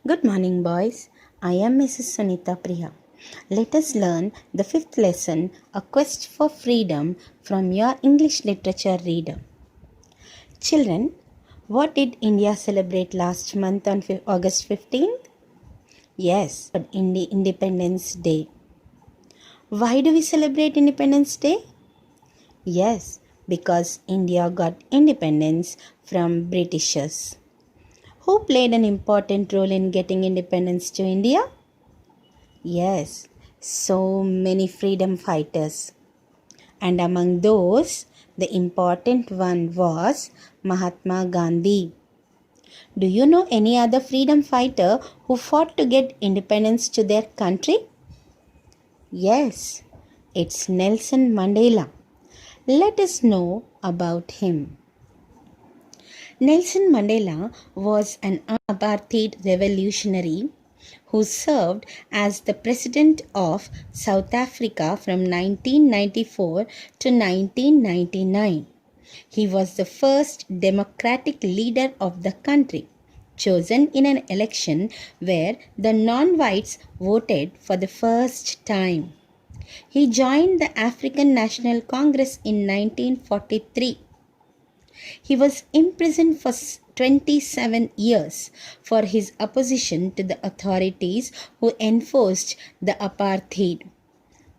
Good morning, boys. I am Mrs. Sunita Priya. Let us learn the fifth lesson, A Quest for Freedom, from your English literature reader. Children, what did India celebrate last month on August 15th? Yes, Independence Day. Why do we celebrate Independence Day? Yes, because India got independence from Britishers. Who played an important role in getting independence to India? Yes, so many freedom fighters. And among those, the important one was Mahatma Gandhi. Do you know any other freedom fighter who fought to get independence to their country? Yes, it's Nelson Mandela. Let us know about him. Nelson Mandela was an apartheid revolutionary who served as the President of South Africa from 1994 to 1999. He was the first democratic leader of the country, chosen in an election where the non-whites voted for the first time. He joined the African National Congress in 1943. He was imprisoned for 27 years for his opposition to the authorities who enforced the apartheid.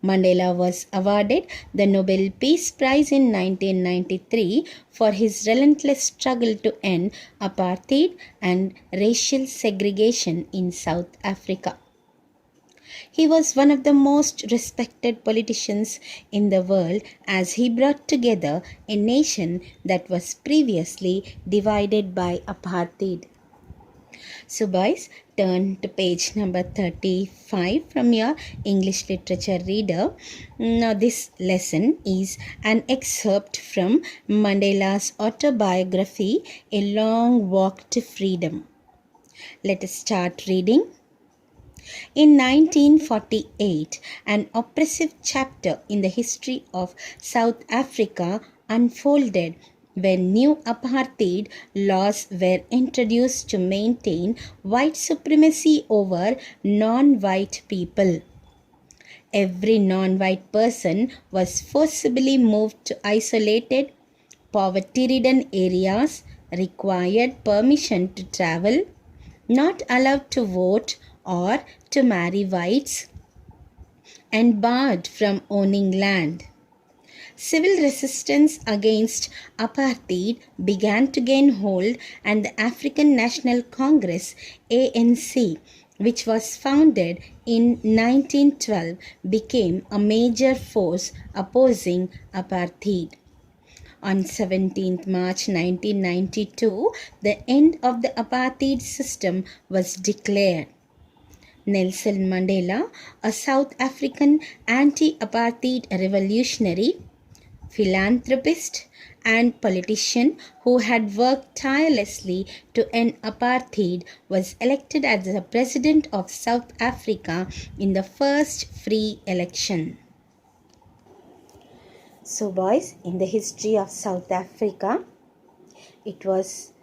Mandela was awarded the Nobel Peace Prize in 1993 for his relentless struggle to end apartheid and racial segregation in South Africa. He was one of the most respected politicians in the world as he brought together a nation that was previously divided by apartheid. So, boys, turn to page number 35 from your English literature reader. Now, this lesson is an excerpt from Mandela's autobiography, A Long Walk to Freedom. Let us start reading. In 1948, an oppressive chapter in the history of South Africa unfolded when new apartheid laws were introduced to maintain white supremacy over non-white people. Every non-white person was forcibly moved to isolated, poverty-ridden areas, required permission to travel, not allowed to vote or to marry whites, and barred from owning land. Civil resistance against apartheid began to gain hold, and the African National Congress ANC, which was founded in 1912, became a major force opposing apartheid. On 17th March 1992, the end of the apartheid system was declared. Nelson Mandela, a South African anti-apartheid revolutionary, philanthropist, and politician who had worked tirelessly to end apartheid, was elected as the President of South Africa in the first free election. So, boys, in the history of South Africa, it was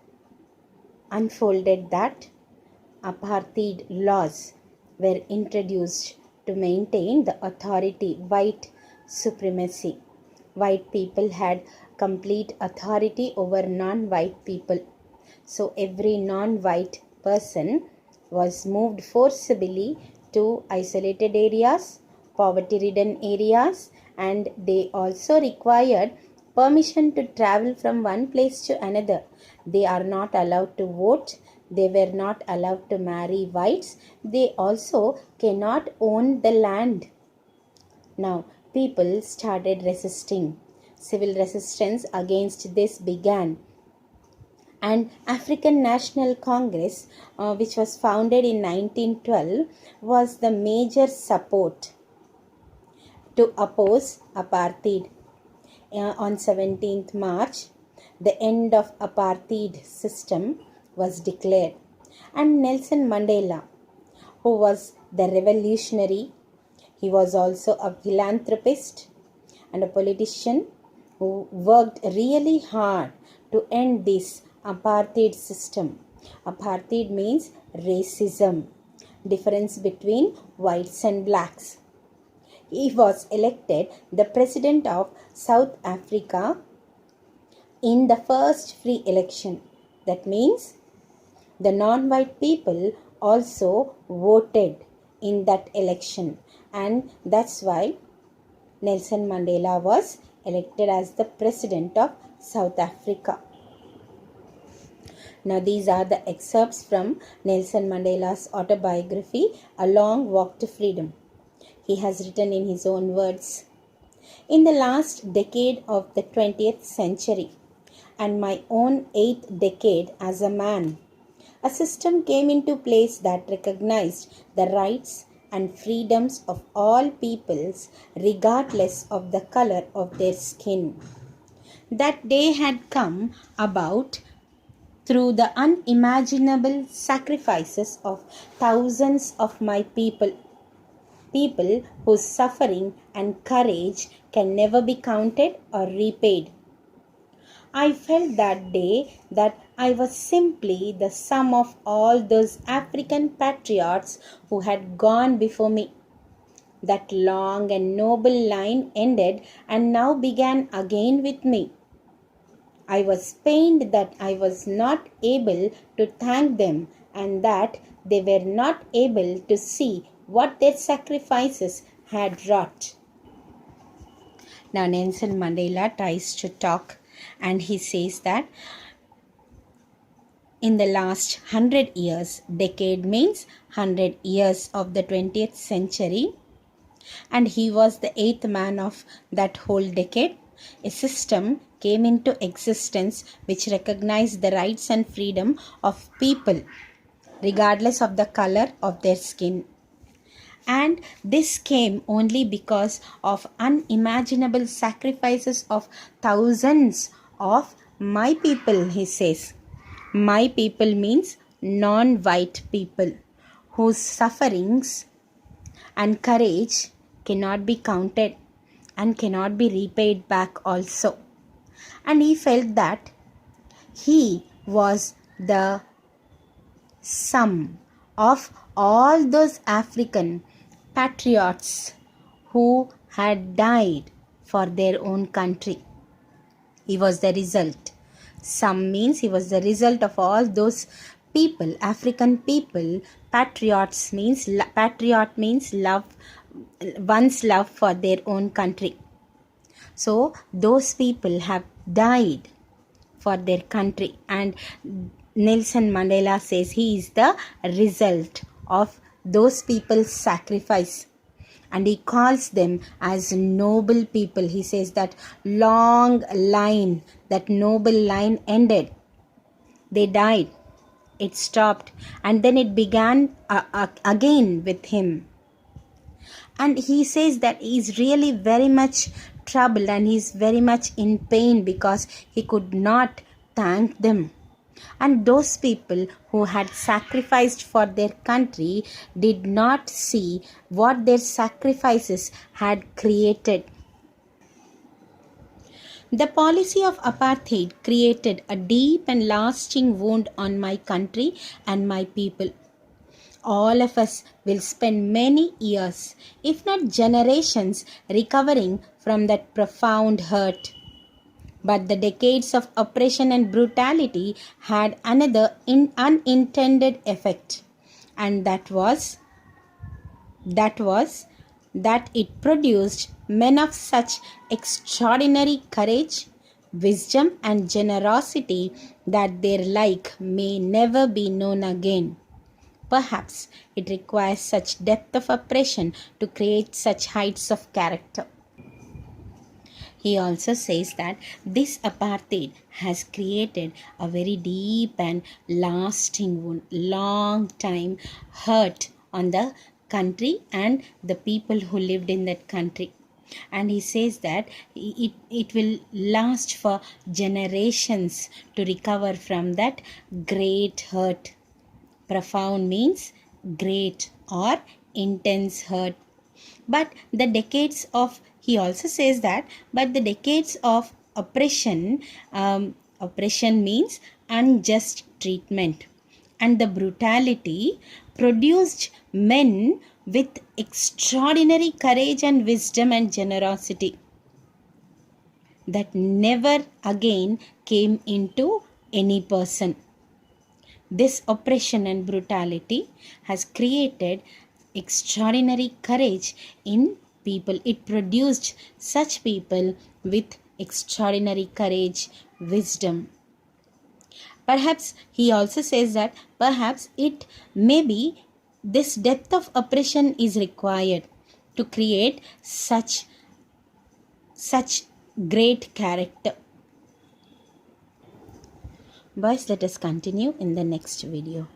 unfolded that apartheid laws were introduced to maintain the authority, white supremacy. White people had complete authority over non-white people. So every non-white person was moved forcibly to isolated areas, poverty-ridden areas, and they also required permission to travel from one place to another. They are not allowed to vote. They were not allowed to marry whites. They also cannot own the land. Now, people started resisting. Civil resistance against this began. And African National Congress, which was founded in 1912, was the major support to oppose apartheid. On 17th March, the end of apartheid system was declared. And Nelson Mandela, who was the revolutionary, he was also a philanthropist and a politician who worked really hard to end this apartheid system. Apartheid means racism, difference between whites and blacks. He was elected the president of South Africa in the first free election. That means the non-white people also voted in that election, and that's why Nelson Mandela was elected as the president of South Africa. Now these are the excerpts from Nelson Mandela's autobiography, A Long Walk to Freedom. He has written in his own words, "In the last decade of the 20th century and my own 8th decade as a man, a system came into place that recognized the rights and freedoms of all peoples regardless of the color of their skin. That day had come about through the unimaginable sacrifices of thousands of my people whose suffering and courage can never be counted or repaid. I felt that day that I was simply the sum of all those African patriots who had gone before me. That long and noble line ended and now began again with me. I was pained that I was not able to thank them and that they were not able to see what their sacrifices had wrought." Now Nelson Mandela tries to talk, and he says that in the last 100 years, decade means 100 years of the 20th century, and he was the 8th man of that whole decade. A system came into existence which recognized the rights and freedom of people regardless of the color of their skin. And this came only because of unimaginable sacrifices of thousands of my people, he says. My people means non-white people whose sufferings and courage cannot be counted and cannot be repaid back also. And he felt that he was the sum of all those African patriots who had died for their own country. He was the result. Sum means he was the result of all those people, African people. Patriot means love, one's love for their own country. So those people have died for their country, and Nelson Mandela says he is the result of those people's sacrifice, and he calls them as noble people. He says that long line, that noble line ended. They died. It stopped, and then it began again with him. And he says that he is really very much troubled and he is very much in pain because he could not thank them. And those people who had sacrificed for their country did not see what their sacrifices had created. The policy of apartheid created a deep and lasting wound on my country and my people. All of us will spend many years, if not generations, recovering from that profound hurt. But the decades of oppression and brutality had another unintended effect, and that was that it produced men of such extraordinary courage, wisdom, and generosity that their like may never be known again. Perhaps it requires such depth of oppression to create such heights of character. He also says that this apartheid has created a very deep and lasting wound, long time hurt on the country and the people who lived in that country. And he says that it will last for generations to recover from that great hurt. Profound means great or intense hurt. But the decades of, he also says that, but the decades of oppression means unjust treatment. and the brutality produced men with extraordinary courage and wisdom and generosity that never again came into any person. This oppression and brutality has created extraordinary courage in people. It produced such people with extraordinary courage, wisdom. Perhaps he also says that perhaps it may be this depth of oppression is required to create such great character. Boys, let us continue in the next video.